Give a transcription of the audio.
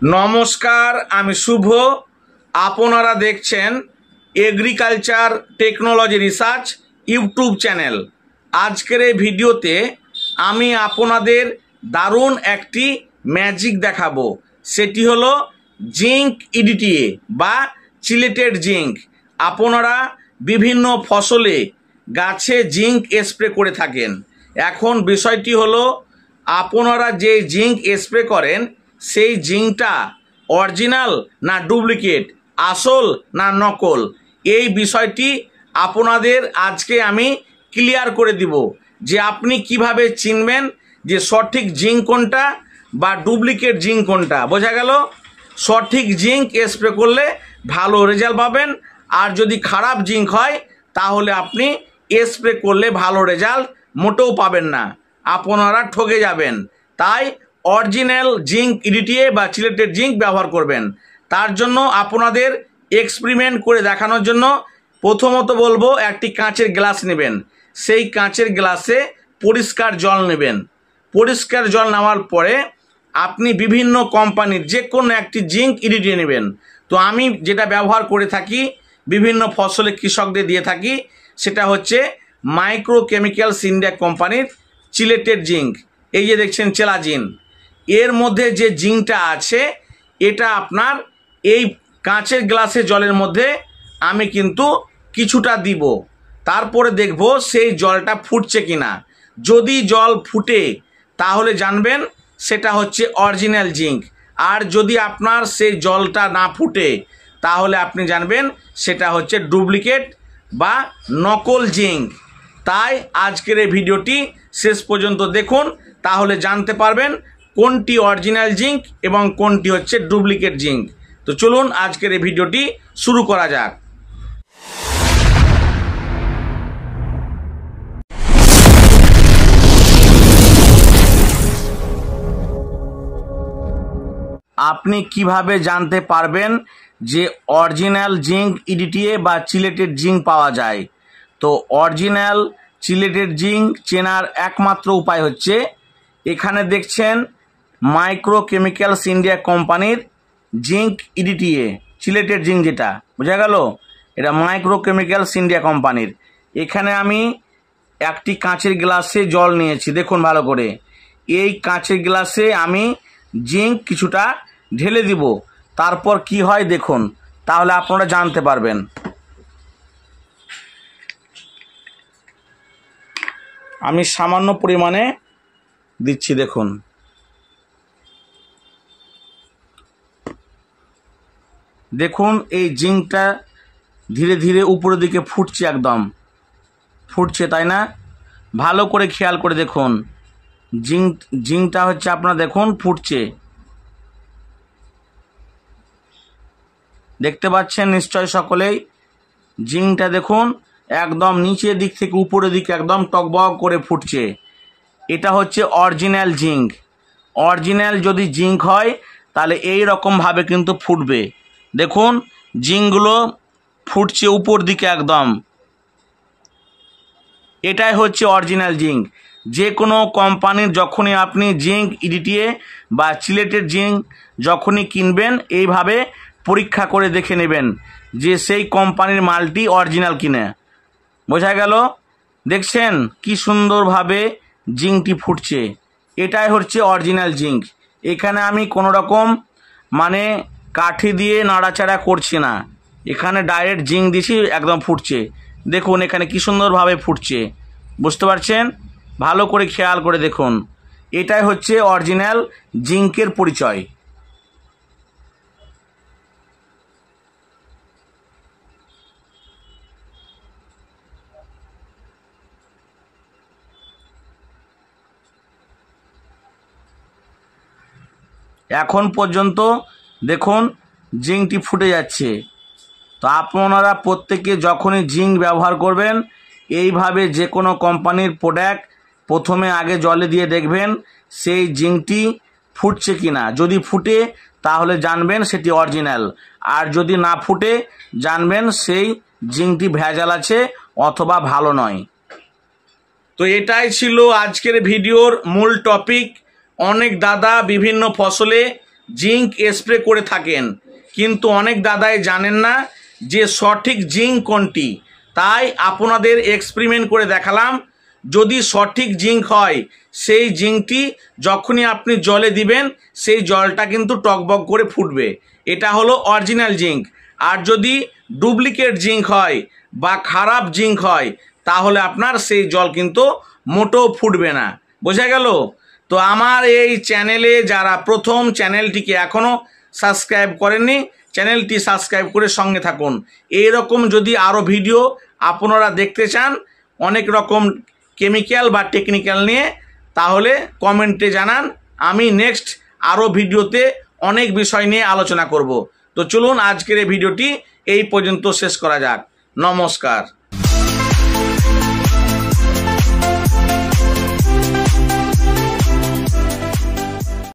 नमस्कार आमी शुभ आपनारा देखছেন agriculture technology research YouTube channel. आजकेर এই ভিডিওতে আমি আপনাদের দারুণ একটি ম্যাজিক দেখাবো, সেটি হলো জিঙ্ক ইডিটিএ বা চিলেটেড জিঙ্ক। আপনারা বিভিন্ন ফসলে গাছে জিঙ্ক স্প্রে করে থাকেন। এখন বিষয়টি হলো আপনারা যে জিঙ্ক স্প্রে করেন সেই জিঙ্কটা অরিজিনাল না ডুপ্লিকেট, আসল না নকল, এই বিষয়টি আপনাদের আজকে আমি ক্লিয়ার করে দিব যে আপনি কিভাবে চিনবেন যে সঠিক জিঙ্ক কোনটা বা ডুপ্লিকেট জিঙ্ক কোনটা। বোঝা গেল? সঠিক জিঙ্ক স্প্রে করলে ভালো রেজাল্ট পাবেন, আর যদি খারাপ জিঙ্ক হয় তাহলে আপনি স্প্রে করলে ভালো রেজাল্ট মোটেও পাবেন না, আপনারা ঠকে যাবেন। তাই অরিজিনাল জিঙ্ক ইডিটিএ বা চিলেটেড জিঙ্ক ব্যবহার করবেন। তার জন্য আপনাদের এক্সপেরিমেন্ট করে দেখানোর জন্য প্রথমত বলবো একটি কাঁচের গ্লাস নেবেন। সেই কাঁচের গ্লাসে পরিষ্কার জল নেবেন। পরিষ্কার জল নেওয়ার পরে আপনি বিভিন্ন কোম্পানির যে কোনো একটি জিঙ্ক ইডিটিএ নেবেন। তো আমি যেটা ব্যবহার করে থাকি, বিভিন্ন ফসলে কৃষকদের দিয়ে থাকি, সেটা হচ্ছে মাইক্রো কেমিক্যালস ইন্ডিয়া কোম্পানির চিলেটেড জিঙ্ক। এই যে দেখছেন চেলাজিন, এর মধ্যে যে জিঙ্কটা আছে এটা আপনার এই কাঁচের গ্লাসে জলের মধ্যে আমি কিন্তু কিছুটা দিব, তারপরে দেখব সেই জলটা ফুটছে কিনা। যদি জল ফুটে তাহলে জানবেন সেটা হচ্ছে অরিজিনাল জিঙ্ক, আর যদি আপনার সেই জলটা না ফুটে তাহলে আপনি জানবেন সেটা হচ্ছে ডুপ্লিকেট বা নকল জিঙ্ক। তাই আজকের এই ভিডিওটি শেষ পর্যন্ত দেখুন, তাহলে জানতে পারবেন কোনটি অরিজিনাল জিঙ্ক এবং কোনটি হচ্ছে ডুপ্লিকেট জিঙ্ক। তো চলুন আজকের এই ভিডিওটি শুরু করা যাক। আপনি কিভাবে জানতে পারবেন যে অরিজিনাল জিঙ্ক ইডিটিএ বা চিলেটেড জিঙ্ক পাওয়া যায়? তো অরিজিনাল চিলেটেড জিঙ্ক চেনার একমাত্র উপায় হচ্ছে, এখানে দেখছেন মাইক্রো কেমিক্যালস ইন্ডিয়া কোম্পানির জিঙ্ক ইডিটিএ চিলেটেড জিঙ্ক, যেটা বোঝা গেল, এটা মাইক্রো কেমিক্যালস ইন্ডিয়া কোম্পানির। এখানে আমি একটি কাঁচের গ্লাসে জল নিয়েছি, দেখুন ভালো করে। এই কাঁচের গ্লাসে আমি জিঙ্ক কিছুটা ঢেলে দিব, তারপর কি হয় দেখুন, তাহলে আপনারা জানতে পারবেন। আমি সামান্য পরিমাণে দিচ্ছি, দেখুন। দেখুন এই জিঙ্কটা ধীরে ধীরে উপরের দিকে ফুটছে, একদম ফুটছে, তাই না? ভালো করে খেয়াল করে দেখুন, জিঙ্কটা হচ্ছে আপনারা দেখুন ফুটছে, দেখতে পাচ্ছেন নিশ্চয় সকলেই। জিঙ্কটা দেখুন একদম নিচের দিক থেকে উপরের দিকে একদম টকবক করে ফুটছে। এটা হচ্ছে অরিজিনাল জিঙ্ক। অরিজিনাল যদি জিঙ্ক হয় তাহলে এই রকমভাবে কিন্তু ফুটবে। দেখুন জিঙ্কগুলো ফুটছে উপর দিকে একদম, এটাই হচ্ছে অরিজিনাল জিঙ্ক। যে কোনো কোম্পানির যখনই আপনি জিঙ্ক ইডিটিএ বা চিলেটেড জিঙ্ক যখনই কিনবেন, এইভাবে পরীক্ষা করে দেখে নেবেন যে সেই কোম্পানির মালটি অরিজিনাল কিনা। বোঝা গেল? দেখছেন কি সুন্দরভাবে জিঙ্কটি ফুটছে, এটাই হচ্ছে অরিজিনাল জিঙ্ক। এখানে আমি কোনো রকম কাঠি দিয়ে নাড়াচাড়া করছি না, এখানে ডাইরেক্ট জিঙ্ক দিছি, একদম ফুটছে। দেখুন এখানে কি সুন্দরভাবে ফুটছে, বুঝতে পারছেন? ভালো করে খেয়াল করে দেখুন, এটাই হচ্ছে অরিজিনাল জিঙ্কের পরিচয়। এখন পর্যন্ত দেখুন জিঙ্কটি ফুটে যাচ্ছে। তো আপনারা প্রত্যেকে যখনই জিঙ্ক ব্যবহার করবেন, এইভাবে যে কোনো কোম্পানির প্রোডাক্ট প্রথমে আগে জলে দিয়ে দেখবেন সেই জিঙ্কটি ফুটছে কিনা। যদি ফুটে তাহলে জানবেন সেটি অরিজিনাল, আর যদি না ফুটে জানবেন সেই জিঙ্কটি ভেজাল আছে অথবা ভালো নয়। তো এটাই ছিল আজকের ভিডিওর মূল টপিক। অনেক দাদা বিভিন্ন ফসলে জিঙ্ক স্প্রে করে থাকেন, কিন্তু অনেক দাদাই জানেন না যে সঠিক জিঙ্ক কোনটি। তাই আপনাদের এক্সপেরিমেন্ট করে দেখালাম। যদি সঠিক জিঙ্ক হয়, সেই জিঙ্কটি যখনই আপনি জলে দিবেন সেই জলটা কিন্তু টকবক করে ফুটবে, এটা হলো অরিজিনাল জিঙ্ক। আর যদি ডুপ্লিকেট জিঙ্ক হয় বা খারাপ জিঙ্ক হয়, তাহলে আপনার সেই জল কিন্তু মোটেও ফুটবে না। বোঝা গেল? তো আমার এই চ্যানেলে যারা প্রথম চ্যানেলটিকে এখনও সাবস্ক্রাইব করেননি, চ্যানেলটি সাবস্ক্রাইব করে সঙ্গে থাকুন। এইরকম যদি আরও ভিডিও আপনারা দেখতে চান অনেক রকম কেমিক্যাল বা টেকনিক্যাল নিয়ে, তাহলে কমেন্টে জানান। আমি নেক্সট আরও ভিডিওতে অনেক বিষয় নিয়ে আলোচনা করব। তো চলুন আজকের এই ভিডিওটি এই পর্যন্ত শেষ করা যাক। নমস্কার।